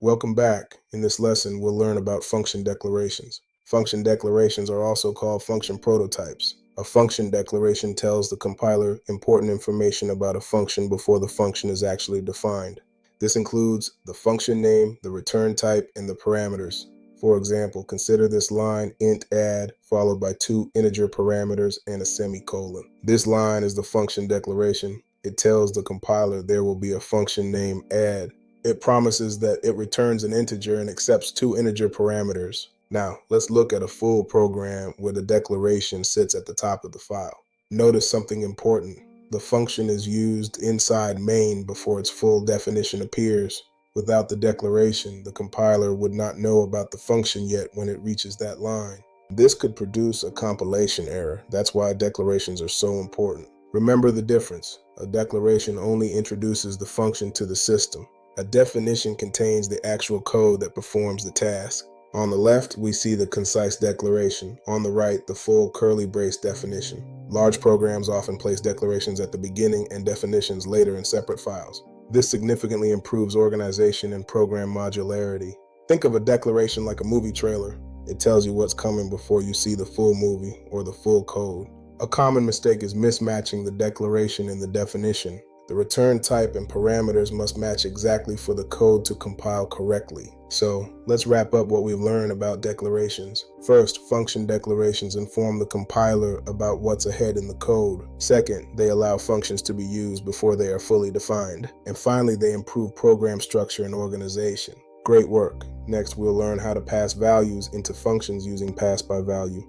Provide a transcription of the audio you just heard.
Welcome back. In this lesson, we'll learn about function declarations. Function declarations are also called function prototypes. A function declaration tells the compiler important information about a function before the function is actually defined. This includes the function name, the return type, and the parameters. For example, consider this line int add followed by two integer parameters and a semicolon. This line is the function declaration. It tells the compiler there will be a function named add. It promises that it returns an integer and accepts two integer parameters. Now, let's look at a full program where the declaration sits at the top of the file. Notice something important. The function is used inside main before its full definition appears. Without the declaration, the compiler would not know about the function yet when it reaches that line. This could produce a compilation error. That's why declarations are so important. Remember the difference. A declaration only introduces the function to the system. A definition contains the actual code that performs the task. On the left, we see the concise declaration. On the right, the full curly brace definition. Large programs often place declarations at the beginning and definitions later in separate files. This significantly improves organization and program modularity. Think of a declaration like a movie trailer. It tells you what's coming before you see the full movie or the full code. A common mistake is mismatching the declaration and the definition. The return type and parameters must match exactly for the code to compile correctly. So let's wrap up what we've learned about declarations. First, function declarations inform the compiler about what's ahead in the code. Second, they allow functions to be used before they are fully defined. And finally, they improve program structure and organization. Great work. Next, we'll learn how to pass values into functions using pass by value.